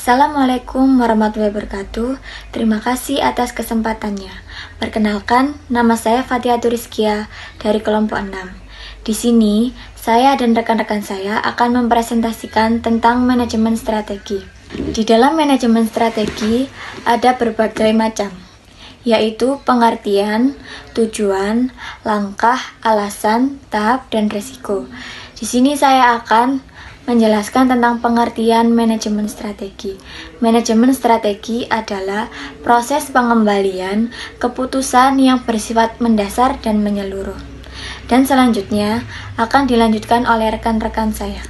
Assalamualaikum warahmatullahi wabarakatuh. Terima kasih atas kesempatannya. Perkenalkan, nama saya Fatihatur Rizkia dari kelompok 6. Di sini, saya dan rekan-rekan saya akan mempresentasikan tentang manajemen strategi. Di dalam manajemen strategi ada berbagai macam, yaitu pengertian, tujuan, langkah, alasan, tahap, dan resiko. Di sini saya akan menjelaskan tentang pengertian manajemen strategi. Manajemen strategi adalah proses pengembalian keputusan yang bersifat mendasar dan menyeluruh. Dan selanjutnya akan dilanjutkan oleh rekan-rekan saya.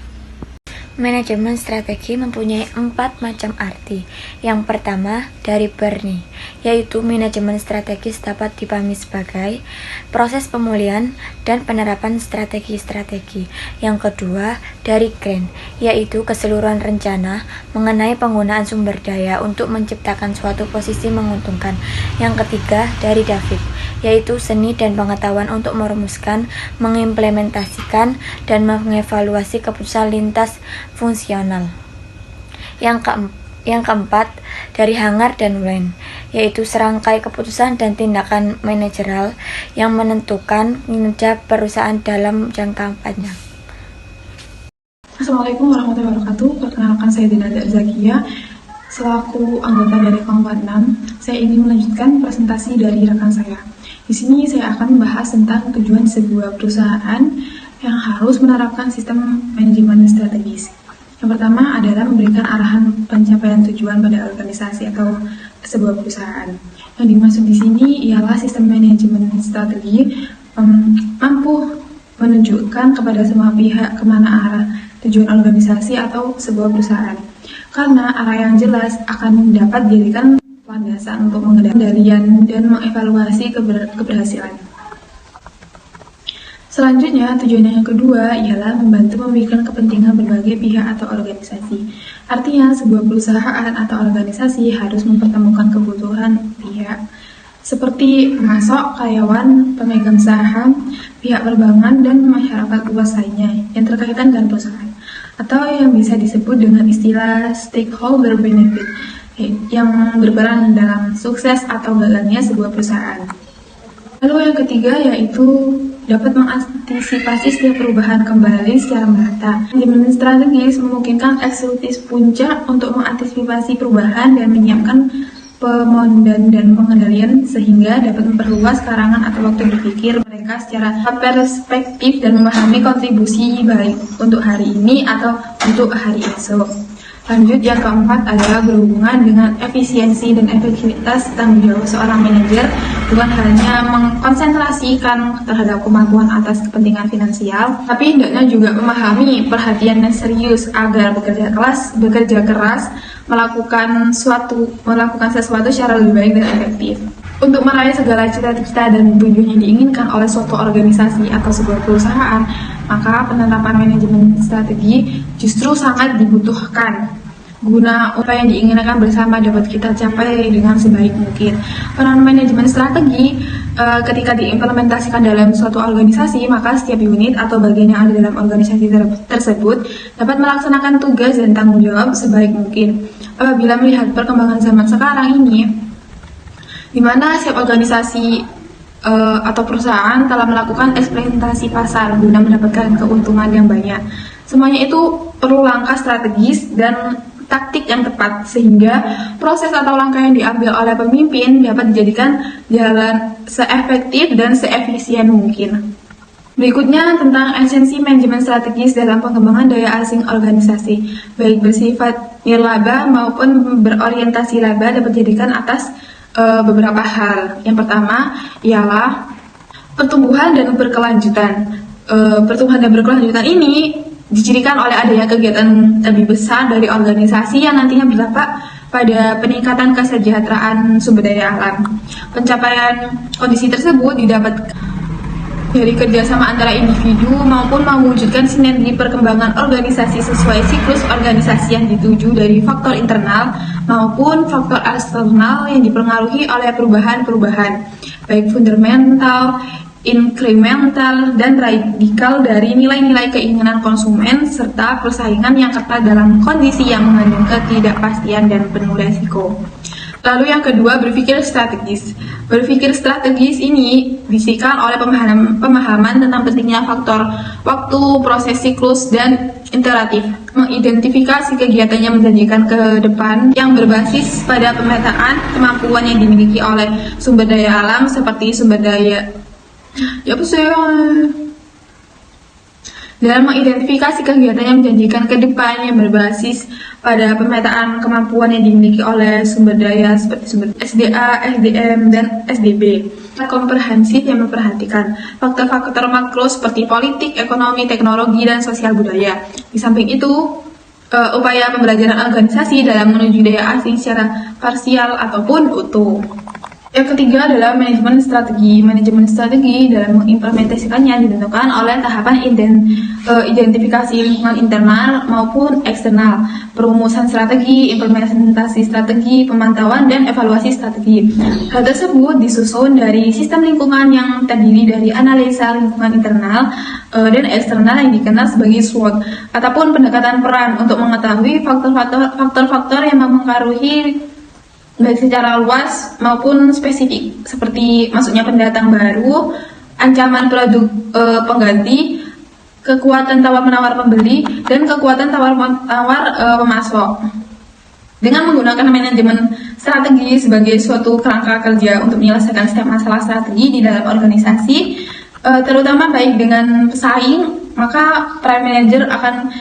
Manajemen strategi mempunyai 4 macam arti. Yang pertama dari Barney, yaitu manajemen strategis dapat dipahami sebagai proses pemulihan dan penerapan strategi-strategi. Yang kedua dari Grant, yaitu keseluruhan rencana mengenai penggunaan sumber daya untuk menciptakan suatu posisi menguntungkan. Yang ketiga dari David, yaitu seni dan pengetahuan untuk merumuskan, mengimplementasikan, dan mengevaluasi keputusan lintas fungsional. Yang keempat dari Hanger dan Wayne, yaitu serangkai keputusan dan tindakan manajerial yang menentukan kinerja perusahaan dalam jangka panjang. Assalamualaikum warahmatullahi wabarakatuh. Perkenalkan, saya Dinda Zakia. Selaku anggota dari kelompok 6, saya ingin melanjutkan presentasi dari rekan saya. Di sini saya akan membahas tentang tujuan sebuah perusahaan yang harus menerapkan sistem manajemen strategis. Yang pertama adalah memberikan arahan pencapaian tujuan pada organisasi atau sebuah perusahaan. Yang dimaksud di sini ialah sistem manajemen strategi mampu menunjukkan kepada semua pihak kemana arah tujuan organisasi atau sebuah perusahaan. Karena arah yang jelas akan dapat dijadikan landasan untuk mengendalikan dan mengevaluasi keberhasilan. Selanjutnya, tujuan yang kedua ialah membantu memikirkan kepentingan berbagai pihak atau organisasi. Artinya, sebuah perusahaan atau organisasi harus mempertemukan kebutuhan pihak seperti pemasok, karyawan, pemegang saham, pihak perbankan, dan masyarakat luas lainnya yang terkaitan dengan perusahaan, atau yang bisa disebut dengan istilah stakeholder benefit, yang berperan dalam sukses atau gagalnya sebuah perusahaan. Lalu yang ketiga yaitu dapat mengantisipasi setiap perubahan kembali secara merata. Manajemen strategis memungkinkan eksekutif puncak untuk mengantisipasi perubahan dan menyiapkan pemodelan dan pengendalian sehingga dapat memperluas karangan atau waktu berpikir mereka secara perspektif dan memahami kontribusi baik untuk hari ini atau untuk hari esok. Lanjut, yang keempat adalah berhubungan dengan efisiensi dan efektivitas tanggung jawab seorang manajer, bukan hanya mengkonsentrasikan terhadap kemampuan atas kepentingan finansial, tapi hendaknya juga memahami perhatian yang serius agar bekerja keras melakukan sesuatu secara lebih baik dan efektif. Untuk meraih segala cita-cita dan tujuan yang diinginkan oleh suatu organisasi atau sebuah perusahaan, maka penerapan manajemen strategi justru sangat dibutuhkan guna apa yang diinginkan bersama dapat kita capai dengan sebaik mungkin. Peran manajemen strategi ketika diimplementasikan dalam suatu organisasi, maka setiap unit atau bagian yang ada dalam organisasi tersebut dapat melaksanakan tugas dan tanggung jawab sebaik mungkin. Apabila melihat perkembangan zaman sekarang ini, di mana setiap organisasi atau perusahaan telah melakukan eksploitasi pasar guna mendapatkan keuntungan yang banyak. Semuanya itu perlu langkah strategis dan taktik yang tepat sehingga proses atau langkah yang diambil oleh pemimpin dapat dijadikan jalan seefektif dan seefisien mungkin. Berikutnya tentang esensi manajemen strategis dalam pengembangan daya asing organisasi, baik bersifat nirlaba maupun berorientasi laba dapat dijadikan atas beberapa hal. Yang pertama ialah pertumbuhan dan berkelanjutan. Pertumbuhan dan berkelanjutan ini dicirikan oleh adanya kegiatan lebih besar dari organisasi yang nantinya berdampak pada peningkatan kesejahteraan sumber daya alam. Pencapaian kondisi tersebut didapat dari kerjasama antara individu maupun mewujudkan sinergi perkembangan organisasi sesuai siklus organisasi yang dituju dari faktor internal maupun faktor eksternal yang dipengaruhi oleh perubahan-perubahan baik fundamental, inkremental, dan radikal dari nilai-nilai keinginan konsumen serta persaingan yang ketat dalam kondisi yang mengandung ketidakpastian dan penuh resiko. Lalu yang kedua, berpikir strategis. Berpikir strategis ini bisikan oleh pemahaman tentang pentingnya faktor waktu, proses siklus, dan iteratif. Mengidentifikasi kegiatan yang menjanjikan ke depan yang berbasis pada pemetaan kemampuan yang dimiliki oleh sumber daya alam seperti sumber daya dalam mengidentifikasi kegiatan yang menjanjikan ke depan yang berbasis pada pemetaan kemampuan yang dimiliki oleh sumber daya seperti sumber SDA, SDM, dan SDB. Komprehensif yang memperhatikan faktor-faktor makro seperti politik, ekonomi, teknologi, dan sosial budaya. Di samping itu, upaya pembelajaran organisasi dalam menuju daya asing secara parsial ataupun utuh. Yang ketiga adalah manajemen strategi. Manajemen strategi dalam mengimplementasikannya ditentukan oleh tahapan identifikasi lingkungan internal maupun eksternal, perumusan strategi, implementasi strategi, pemantauan, dan evaluasi strategi. Hal tersebut disusun dari sistem lingkungan yang terdiri dari analisa lingkungan internal dan eksternal yang dikenal sebagai SWOT, ataupun pendekatan peran untuk mengetahui faktor-faktor yang mempengaruhi baik secara luas maupun spesifik, seperti masuknya pendatang baru, ancaman produk pengganti, kekuatan tawar-menawar pembeli, dan kekuatan tawar-menawar pemasok. Dengan menggunakan manajemen strategi sebagai suatu kerangka kerja untuk menyelesaikan setiap masalah strategi di dalam organisasi, terutama baik dengan pesaing, maka prime manager akan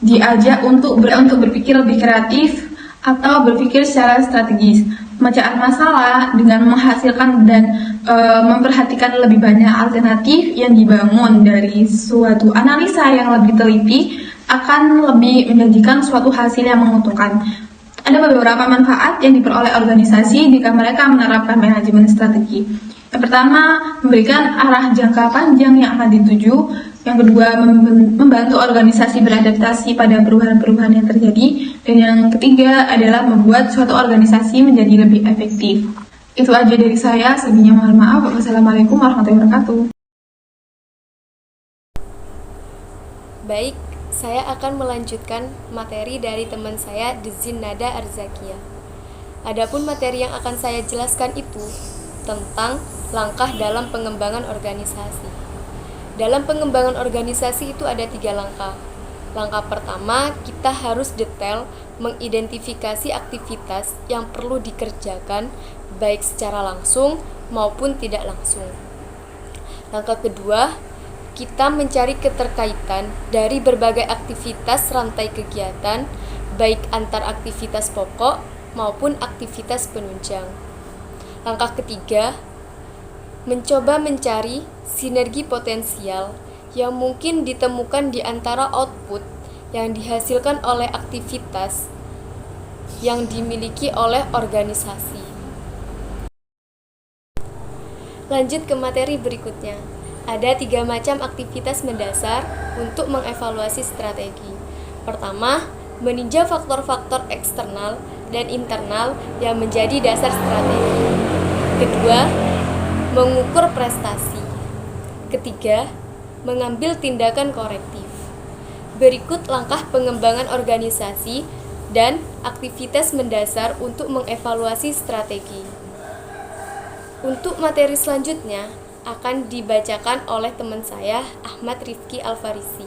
diajak untuk berpikir lebih kreatif atau berpikir secara strategis, memecahkan masalah dengan menghasilkan dan memperhatikan lebih banyak alternatif yang dibangun dari suatu analisa yang lebih teliti akan lebih menjanjikan suatu hasil yang menguntungkan. Ada beberapa manfaat yang diperoleh organisasi jika mereka menerapkan manajemen strategi. Yang pertama, memberikan arah jangka panjang yang akan dituju. Yang kedua, membantu organisasi beradaptasi pada perubahan-perubahan yang terjadi. Dan yang ketiga adalah membuat suatu organisasi menjadi lebih efektif. Itu aja dari saya. Sebelumnya mohon maaf. Wassalamualaikum warahmatullahi wabarakatuh. Baik, saya akan melanjutkan materi dari teman saya, Dezin Nada Arzakia. Adapun materi yang akan saya jelaskan itu tentang langkah dalam pengembangan organisasi. Dalam pengembangan organisasi itu ada 3 langkah. Langkah pertama, kita harus detail mengidentifikasi aktivitas yang perlu dikerjakan baik secara langsung maupun tidak langsung. Langkah kedua, kita mencari keterkaitan dari berbagai aktivitas rantai kegiatan baik antar aktivitas pokok maupun aktivitas penunjang. Langkah ketiga, mencoba mencari sinergi potensial yang mungkin ditemukan di antara output yang dihasilkan oleh aktivitas yang dimiliki oleh organisasi. Lanjut ke materi berikutnya. Ada 3 macam aktivitas mendasar untuk mengevaluasi strategi. Pertama, meninjau faktor-faktor eksternal dan internal yang menjadi dasar strategi. Kedua, mengukur prestasi. Ketiga, mengambil tindakan korektif. Berikut langkah pengembangan organisasi dan aktivitas mendasar untuk mengevaluasi strategi. Untuk materi selanjutnya akan dibacakan oleh teman saya, Ahmad Rifki Alfarisi.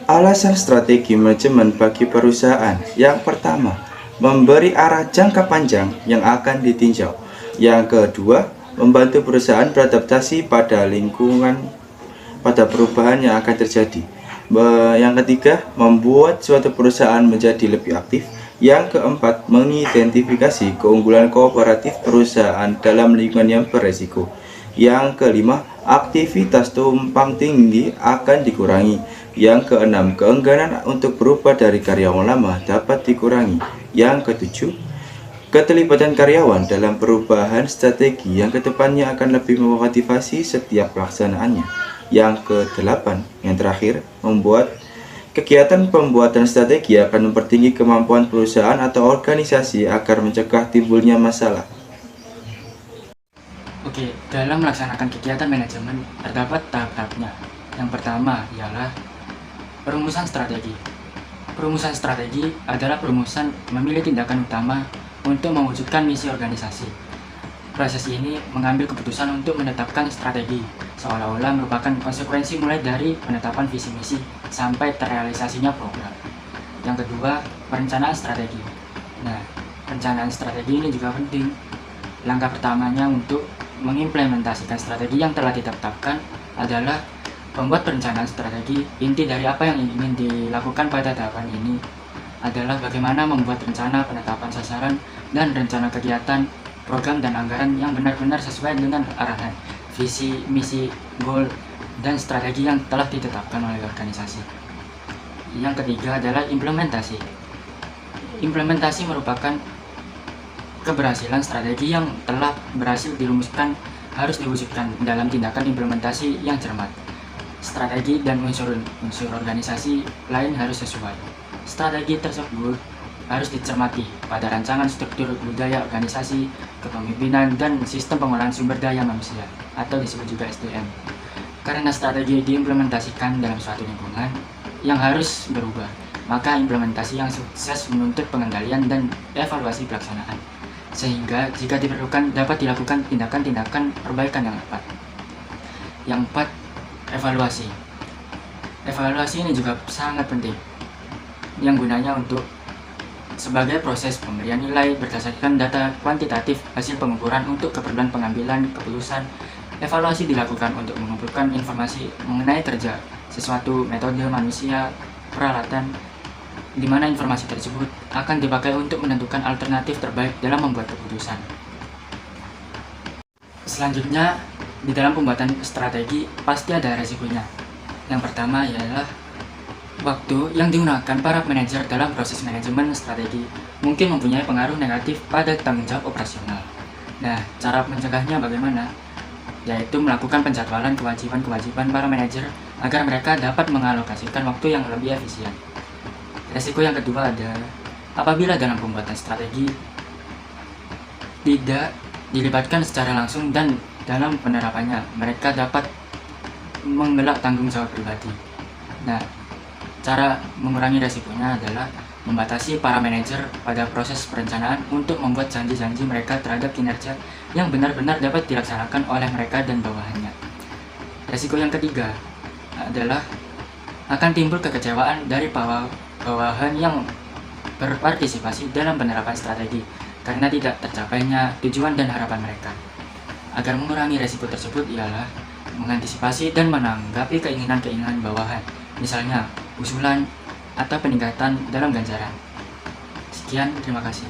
Alasan strategi manajemen bagi perusahaan. Yang pertama, memberi arah jangka panjang yang akan ditinjau. Yang kedua, membantu perusahaan beradaptasi pada lingkungan, pada perubahan yang akan terjadi. Yang ketiga, membuat suatu perusahaan menjadi lebih aktif. Yang keempat, mengidentifikasi keunggulan kooperatif perusahaan dalam lingkungan yang beresiko. Yang kelima, aktivitas tumpang tindih akan dikurangi. Yang keenam, keengganan untuk berubah dari karyawan lama dapat dikurangi. Yang ketujuh, keterlibatan karyawan dalam perubahan strategi yang kedepannya akan lebih memotivasi setiap pelaksanaannya. Yang kedelapan, yang terakhir, membuat kegiatan pembuatan strategi akan mempertinggi kemampuan perusahaan atau organisasi agar mencegah timbulnya masalah. Oke, dalam melaksanakan kegiatan manajemen terdapat tahap-tahapnya. Yang pertama ialah perumusan strategi. Perumusan strategi adalah perumusan memilih tindakan utama untuk mewujudkan misi organisasi. Proses ini mengambil keputusan untuk menetapkan strategi, seolah-olah merupakan konsekuensi mulai dari penetapan visi misi sampai terrealisasinya program. Yang kedua, perencanaan strategi. Nah, perencanaan strategi ini juga penting. Langkah pertamanya untuk mengimplementasikan strategi yang telah ditetapkan adalah membuat perencanaan strategi. Inti dari apa yang ingin dilakukan pada tahapan ini adalah bagaimana membuat rencana penetapan sasaran dan rencana kegiatan, program dan anggaran yang benar-benar sesuai dengan arahan, visi, misi, goal, dan strategi yang telah ditetapkan oleh organisasi. Yang ketiga adalah implementasi. Implementasi merupakan keberhasilan strategi yang telah berhasil dirumuskan harus diwujudkan dalam tindakan implementasi yang cermat. Strategi dan unsur organisasi lain harus sesuai. Strategi tersebut harus dicermati pada rancangan struktur budaya organisasi, kepemimpinan, dan sistem pengolahan sumber daya manusia atau disebut juga SDM. Karena strategi diimplementasikan dalam suatu lingkungan yang harus berubah, maka implementasi yang sukses menuntut pengendalian dan evaluasi pelaksanaan, sehingga jika diperlukan dapat dilakukan tindakan-tindakan perbaikan yang tepat. Yang keempat, evaluasi. Evaluasi ini juga sangat penting, yang gunanya untuk sebagai proses pemberian nilai berdasarkan data kuantitatif hasil pengukuran untuk keperluan pengambilan keputusan. Evaluasi dilakukan untuk mengumpulkan informasi mengenai kerja sesuatu, metode, manusia, peralatan, di mana informasi tersebut akan dipakai untuk menentukan alternatif terbaik dalam membuat keputusan. Selanjutnya, di dalam pembuatan strategi pasti ada resikonya. Yang pertama ialah waktu yang digunakan para manajer dalam proses manajemen strategi mungkin mempunyai pengaruh negatif pada tanggung jawab operasional. Nah, cara mencegahnya bagaimana? Yaitu melakukan penjadwalan kewajiban-kewajiban para manajer agar mereka dapat mengalokasikan waktu yang lebih efisien. Resiko yang kedua adalah apabila dalam pembuatan strategi tidak dilibatkan secara langsung dan dalam penerapannya mereka dapat menggelak tanggung jawab pribadi. Nah, cara mengurangi resikonya adalah membatasi para manajer pada proses perencanaan untuk membuat janji-janji mereka terhadap kinerja yang benar-benar dapat dilaksanakan oleh mereka dan bawahannya. Resiko yang ketiga adalah akan timbul kekecewaan dari bawahan yang berpartisipasi dalam penerapan strategi karena tidak tercapainya tujuan dan harapan mereka. Agar mengurangi resiko tersebut ialah mengantisipasi dan menanggapi keinginan-keinginan bawahan, misalnya usulan atau peningkatan dalam ganjaran. Sekian, terima kasih.